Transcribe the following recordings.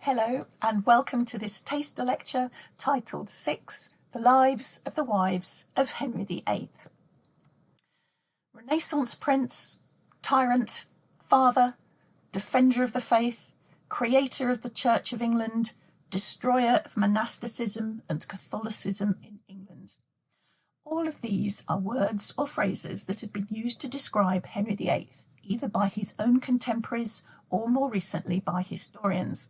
Hello and welcome to this taster lecture titled 6, The Lives of the Wives of Henry VIII. Renaissance prince, tyrant, father, defender of the faith, creator of the Church of England, destroyer of monasticism and Catholicism in England. All of these are words or phrases that have been used to describe Henry VIII, either by his own contemporaries or more recently by historians.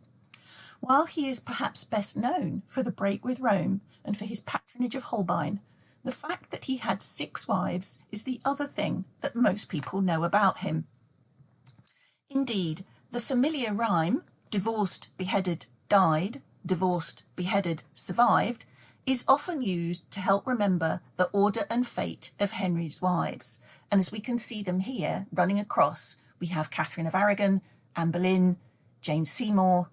While he is perhaps best known for the break with Rome and for his patronage of Holbein, the fact that he had 6 wives is the other thing that most people know about him. Indeed, the familiar rhyme, divorced, beheaded, died, divorced, beheaded, survived, is often used to help remember the order and fate of Henry's wives. And as we can see them here running across, we have Catherine of Aragon, Anne Boleyn, Jane Seymour,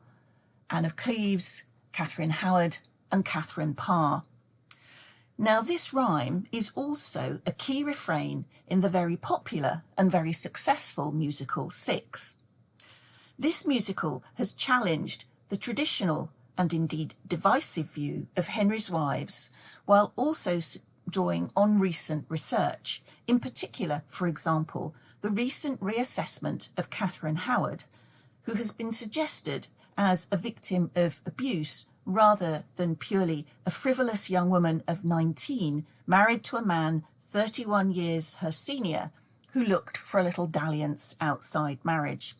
Anne of Cleves, Catherine Howard, and Catherine Parr. Now this rhyme is also a key refrain in the very popular and very successful musical Six. This musical has challenged the traditional and indeed divisive view of Henry's wives, while also drawing on recent research, in particular, for example, the recent reassessment of Catherine Howard, who has been suggested as a victim of abuse rather than purely a frivolous young woman of 19 married to a man 31 years her senior who looked for a little dalliance outside marriage.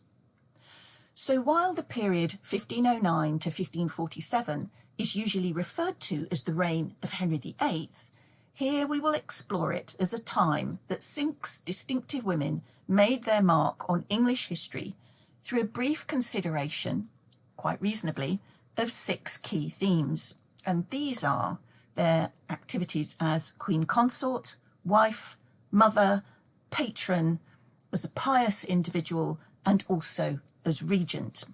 So while the period 1509 to 1547 is usually referred to as the reign of Henry VIII, here we will explore it as a time that 6 distinctive women made their mark on English history through a brief consideration, quite reasonably, of 6 key themes. And these are their activities as queen consort, wife, mother, patron, as a pious individual, and also as regent.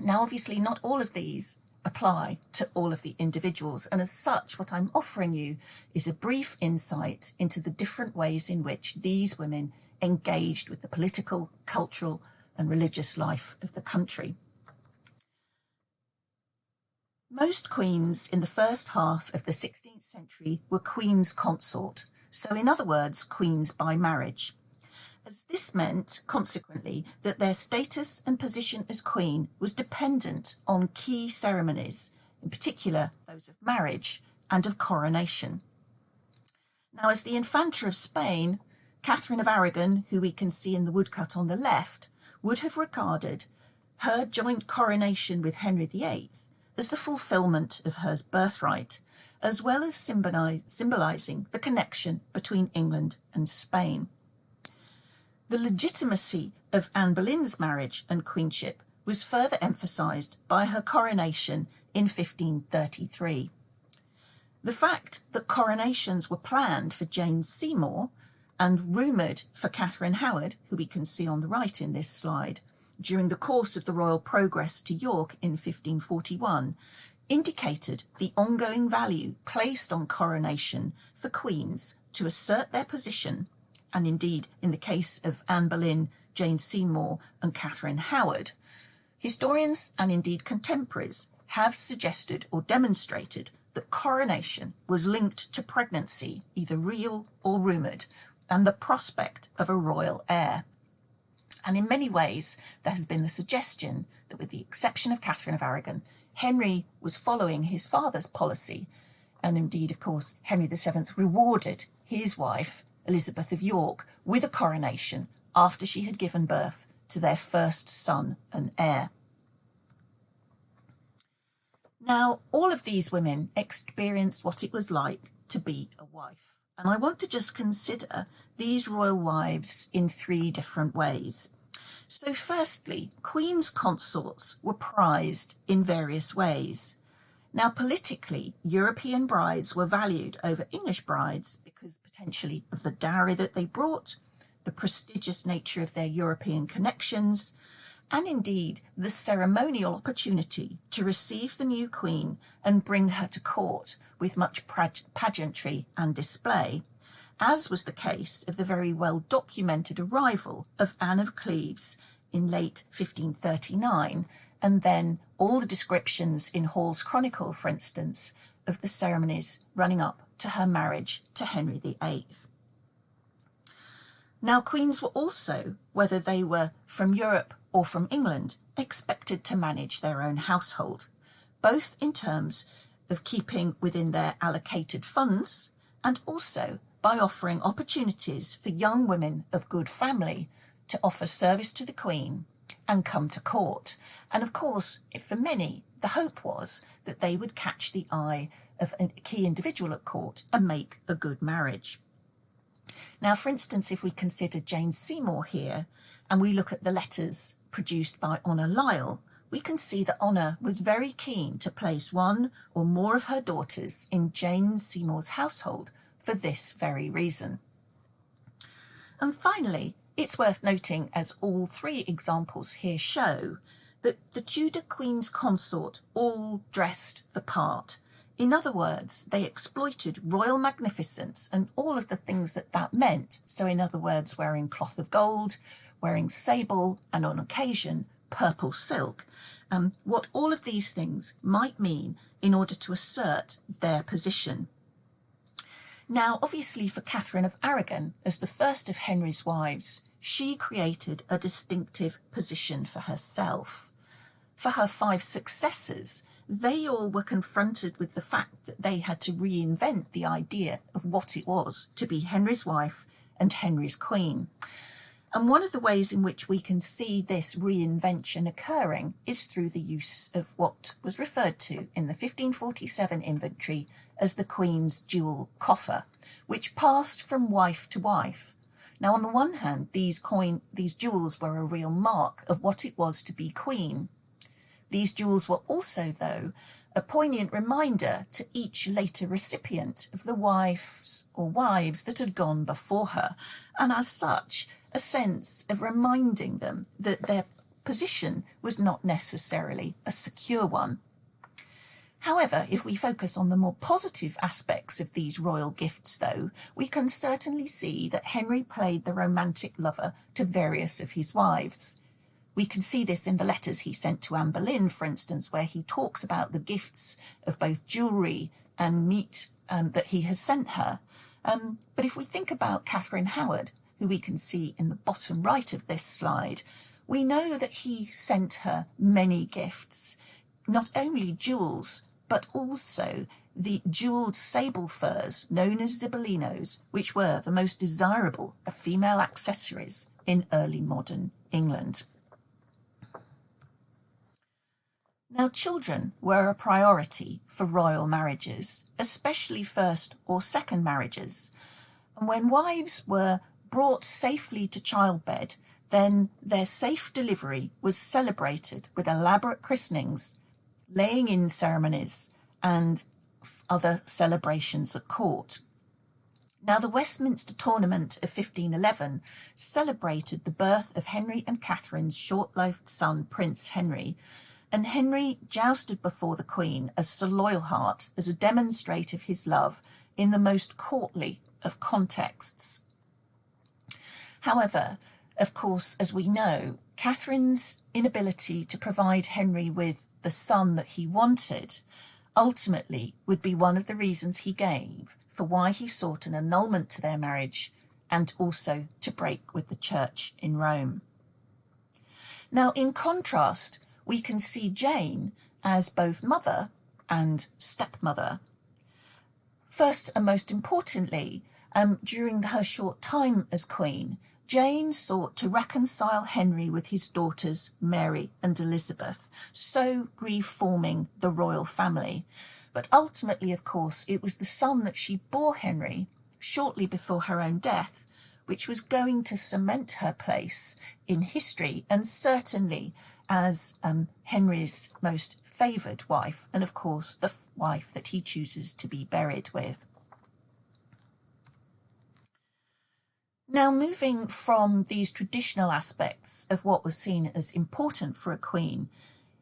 Now, obviously, not all of these apply to all of the individuals, and as such, what I'm offering you is a brief insight into the different ways in which these women engaged with the political, cultural, and religious life of the country. Most queens in the first half of the 16th century were queens consort, so in other words, queens by marriage, as this meant, consequently, that their status and position as queen was dependent on key ceremonies, in particular those of marriage and of coronation. Now, as the Infanta of Spain, Catherine of Aragon, who we can see in the woodcut on the left, would have regarded her joint coronation with Henry VIII as the fulfilment of her birthright, as well as symbolising the connection between England and Spain. The legitimacy of Anne Boleyn's marriage and queenship was further emphasised by her coronation in 1533. The fact that coronations were planned for Jane Seymour and rumoured for Catherine Howard, who we can see on the right in this slide, during the course of the royal progress to York in 1541, indicated the ongoing value placed on coronation for queens to assert their position, and indeed, in the case of Anne Boleyn, Jane Seymour, and Catherine Howard, historians and indeed contemporaries have suggested or demonstrated that coronation was linked to pregnancy, either real or rumoured, and the prospect of a royal heir. And in many ways, there has been the suggestion that with the exception of Catherine of Aragon, Henry was following his father's policy, and indeed, of course, Henry VII rewarded his wife, Elizabeth of York, with a coronation after she had given birth to their first son and heir. Now, all of these women experienced what it was like to be a wife. And I want to just consider these royal wives in 3 different ways. So firstly, queens consorts were prized in various ways. Now, politically, European brides were valued over English brides because potentially of the dowry that they brought, the prestigious nature of their European connections, and indeed the ceremonial opportunity to receive the new queen and bring her to court with much pageantry and display, as was the case of the very well-documented arrival of Anne of Cleves in late 1539, and then all the descriptions in Hall's Chronicle, for instance, of the ceremonies running up to her marriage to Henry VIII. Now, queens were also, whether they were from Europe or from England, expected to manage their own household, both in terms of keeping within their allocated funds and also by offering opportunities for young women of good family to offer service to the Queen and come to court. And of course, for many, the hope was that they would catch the eye of a key individual at court and make a good marriage. Now, for instance, if we consider Jane Seymour here, and we look at the letters produced by Honor Lyell, we can see that Honor was very keen to place one or more of her daughters in Jane Seymour's household for this very reason. And finally, it's worth noting, as all three examples here show, that the Tudor Queen's consort all dressed the part. In other words, they exploited royal magnificence and all of the things that that meant. So in other words, wearing cloth of gold, wearing sable, and on occasion, purple silk. What all of these things might mean in order to assert their position. Now, obviously for Catherine of Aragon, as the first of Henry's wives, she created a distinctive position for herself. For her 5 successors, they all were confronted with the fact that they had to reinvent the idea of what it was to be Henry's wife and Henry's queen. And one of the ways in which we can see this reinvention occurring is through the use of what was referred to in the 1547 inventory as the Queen's jewel coffer, which passed from wife to wife. Now, on the one hand, these jewels were a real mark of what it was to be queen. These jewels were also, though, a poignant reminder to each later recipient of the wives that had gone before her, and as such, a sense of reminding them that their position was not necessarily a secure one. However, if we focus on the more positive aspects of these royal gifts, though, we can certainly see that Henry played the romantic lover to various of his wives. We can see this in the letters he sent to Anne Boleyn, for instance, where he talks about the gifts of both jewellery and meat that he has sent her. But if we think about Catherine Howard, who we can see in the bottom right of this slide, we know that he sent her many gifts, not only jewels, but also the jewelled sable furs known as zibellinos, which were the most desirable of female accessories in early modern England. Now, children were a priority for royal marriages, especially first or second marriages. And when wives were brought safely to childbed, then their safe delivery was celebrated with elaborate christenings, laying-in ceremonies, and other celebrations at court. Now, the Westminster Tournament of 1511 celebrated the birth of Henry and Catherine's short-lived son, Prince Henry, and Henry jousted before the Queen as Sir Loyalheart as a demonstration of his love in the most courtly of contexts. However, of course, as we know, Catherine's inability to provide Henry with the son that he wanted ultimately would be one of the reasons he gave for why he sought an annulment to their marriage and also to break with the Church in Rome. Now, in contrast, we can see Jane as both mother and stepmother. First and most importantly, during her short time as Queen, Jane sought to reconcile Henry with his daughters Mary and Elizabeth, so reforming the royal family. But ultimately, of course, it was the son that she bore Henry shortly before her own death, which was going to cement her place in history and certainly as Henry's most favoured wife, and of course the wife that he chooses to be buried with. Now, moving from these traditional aspects of what was seen as important for a queen,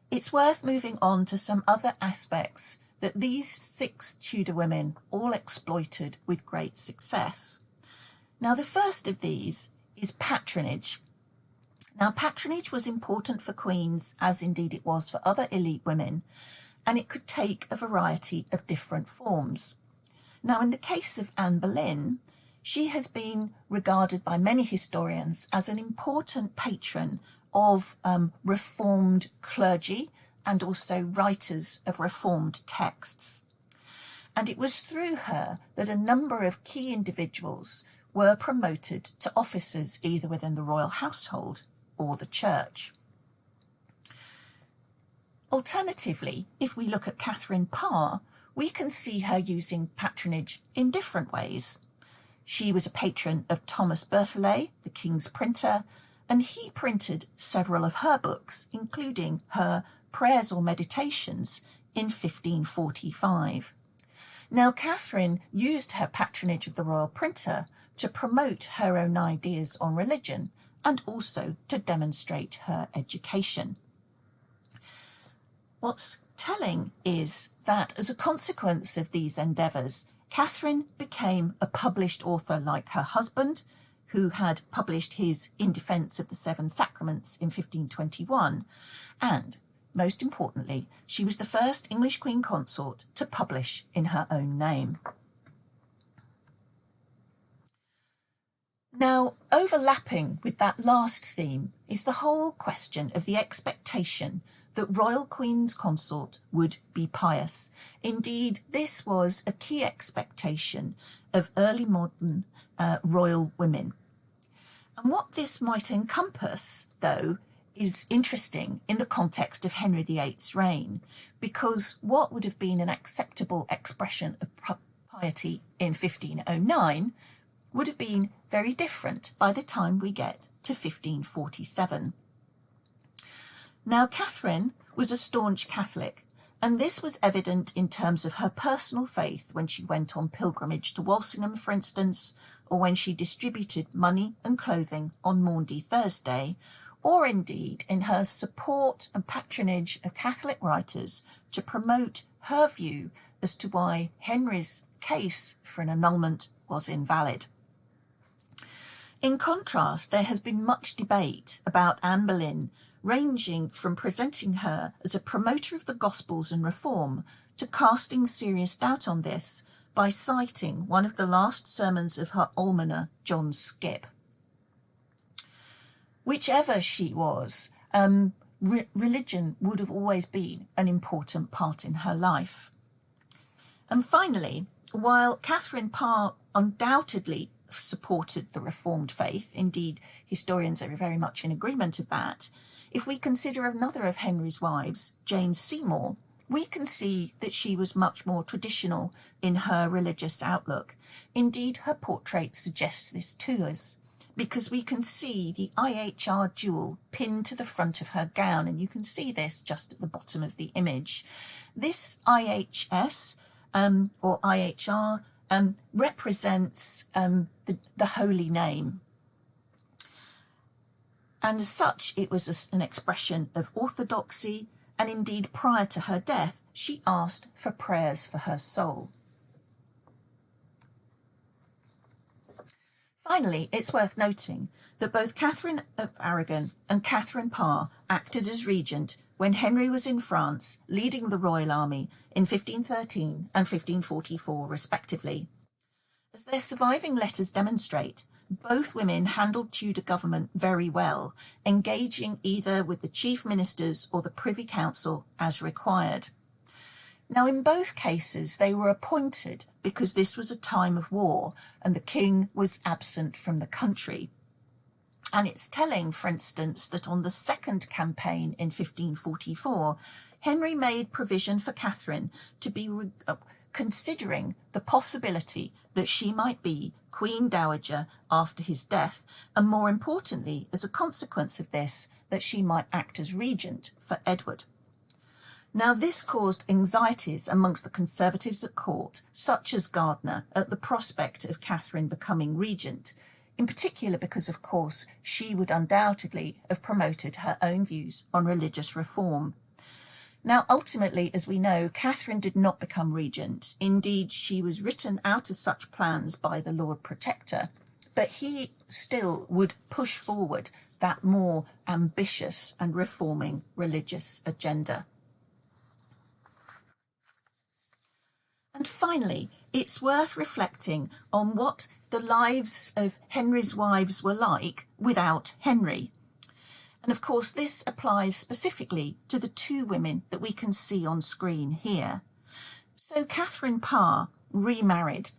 it's worth moving on to some other aspects that these 6 Tudor women all exploited with great success. Now, the first of these is patronage. Now, patronage was important for queens, as indeed it was for other elite women, and it could take a variety of different forms. Now, in the case of Anne Boleyn, she has been regarded by many historians as an important patron of reformed clergy and also writers of reformed texts. And it was through her that a number of key individuals were promoted to offices either within the royal household or the church. Alternatively, if we look at Catherine Parr, we can see her using patronage in different ways. She was a patron of Thomas Berthollet, the king's printer, and he printed several of her books, including her Prayers or Meditations in 1545. Now, Catherine used her patronage of the royal printer to promote her own ideas on religion and also to demonstrate her education. What's telling is that as a consequence of these endeavours, Catherine became a published author like her husband, who had published his In Defence of the Seven Sacraments in 1521, and, most importantly, she was the first English queen consort to publish in her own name. Now, overlapping with that last theme is the whole question of the expectation that royal queens consort would be pious. Indeed, this was a key expectation of early modern royal women. And what this might encompass, though, is interesting in the context of Henry VIII's reign, because what would have been an acceptable expression of piety in 1509 would have been very different by the time we get to 1547. Now, Catherine was a staunch Catholic, and this was evident in terms of her personal faith when she went on pilgrimage to Walsingham, for instance, or when she distributed money and clothing on Maundy Thursday, or indeed in her support and patronage of Catholic writers to promote her view as to why Henry's case for an annulment was invalid. In contrast, there has been much debate about Anne Boleyn, ranging from presenting her as a promoter of the Gospels and Reform to casting serious doubt on this by citing one of the last sermons of her almoner, John Skipp. Whichever she was, religion would have always been an important part in her life. And finally, while Catherine Parr undoubtedly supported the Reformed faith, indeed historians are very much in agreement of that, if we consider another of Henry's wives, Jane Seymour, we can see that she was much more traditional in her religious outlook. Indeed, her portrait suggests this to us, because we can see the IHR jewel pinned to the front of her gown, and you can see this just at the bottom of the image. This IHS, or IHR, represents the holy name. And as such, it was an expression of orthodoxy, and indeed prior to her death, she asked for prayers for her soul. Finally, it's worth noting that both Catherine of Aragon and Catherine Parr acted as regent when Henry was in France, leading the royal army in 1513 and 1544 respectively. As their surviving letters demonstrate, both women handled Tudor government very well, engaging either with the chief ministers or the Privy Council as required. Now, in both cases, they were appointed because this was a time of war and the king was absent from the country. And it's telling, for instance, that on the second campaign in 1544, Henry made provision for Catherine to be considering the possibility that she might be Queen Dowager after his death, and more importantly, as a consequence of this, that she might act as regent for Edward. Now, this caused anxieties amongst the Conservatives at court, such as Gardiner, at the prospect of Catherine becoming regent, in particular because, of course, she would undoubtedly have promoted her own views on religious reform. Now, ultimately, as we know, Catherine did not become regent. Indeed, she was written out of such plans by the Lord Protector, but he still would push forward that more ambitious and reforming religious agenda. And finally, it's worth reflecting on what the lives of Henry's wives were like without Henry. And of course, this applies specifically to the two women that we can see on screen here. So Catherine Parr remarried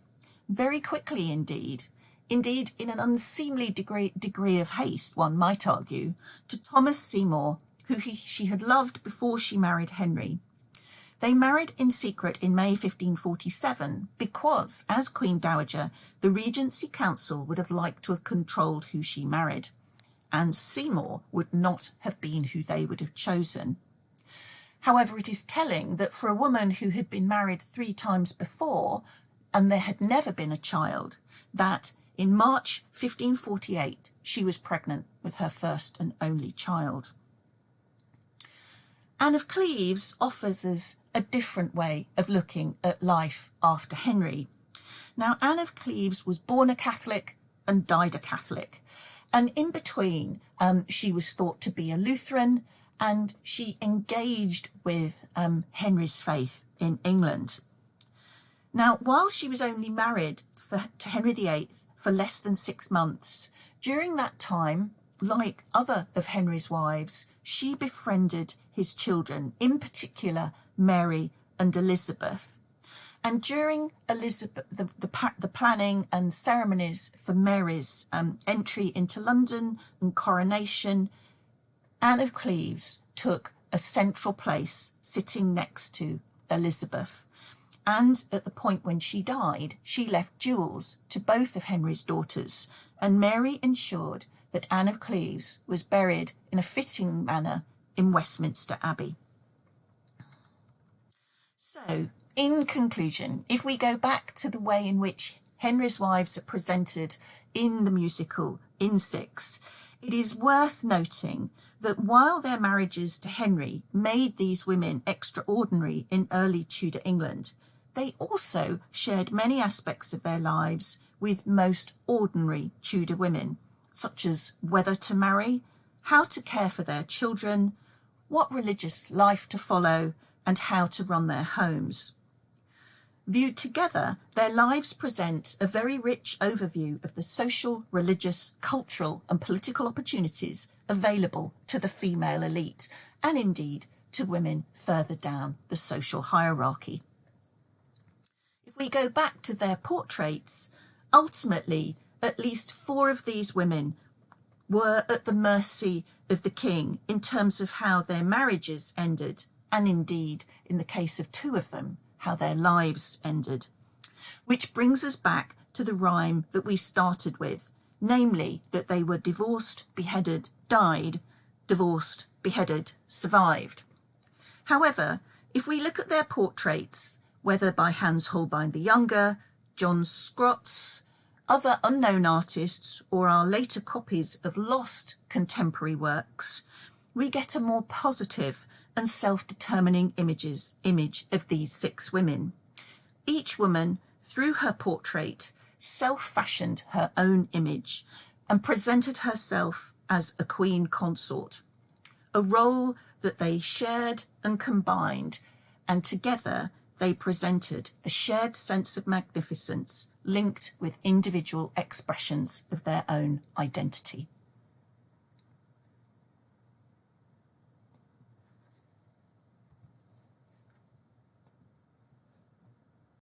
very quickly indeed in an unseemly degree of haste, one might argue, to Thomas Seymour, who she had loved before she married Henry. They married in secret in May 1547 because, as Queen Dowager, the Regency Council would have liked to have controlled who she married, and Seymour would not have been who they would have chosen. However, it is telling that for a woman who had been married 3 times before, and there had never been a child, that in March 1548 she was pregnant with her first and only child. Anne of Cleves offers us a different way of looking at life after Henry. Now, Anne of Cleves was born a Catholic and died a Catholic, and in between she was thought to be a Lutheran, and she engaged with Henry's faith in England. Now, while she was only married to Henry VIII for less than 6 months, during that time, like other of Henry's wives, she befriended his children, in particular Mary and Elizabeth. And during the planning and ceremonies for Mary's entry into London and coronation, Anne of Cleves took a central place, sitting next to Elizabeth. And at the point when she died, she left jewels to both of Henry's daughters, and Mary ensured that Anne of Cleves was buried in a fitting manner in Westminster Abbey. So, in conclusion, if we go back to the way in which Henry's wives are presented in the musical in 6, it is worth noting that while their marriages to Henry made these women extraordinary in early Tudor England, they also shared many aspects of their lives with most ordinary Tudor women, such as whether to marry, how to care for their children, what religious life to follow, and how to run their homes. Viewed together, their lives present a very rich overview of the social, religious, cultural, and political opportunities available to the female elite, and indeed to women further down the social hierarchy. If we go back to their portraits, ultimately, at least 4 of these women were at the mercy of the king in terms of how their marriages ended, and indeed, in the case of 2 of them, how their lives ended. Which brings us back to the rhyme that we started with, namely that they were divorced, beheaded, died, divorced, beheaded, survived. However, if we look at their portraits, whether by Hans Holbein the Younger, John Scrott's, other unknown artists, or our later copies of lost contemporary works, we get a more positive and self-determining image of these 6 women. Each woman, through her portrait, self-fashioned her own image and presented herself as a queen consort, a role that they shared and combined, and together they presented a shared sense of magnificence linked with individual expressions of their own identity.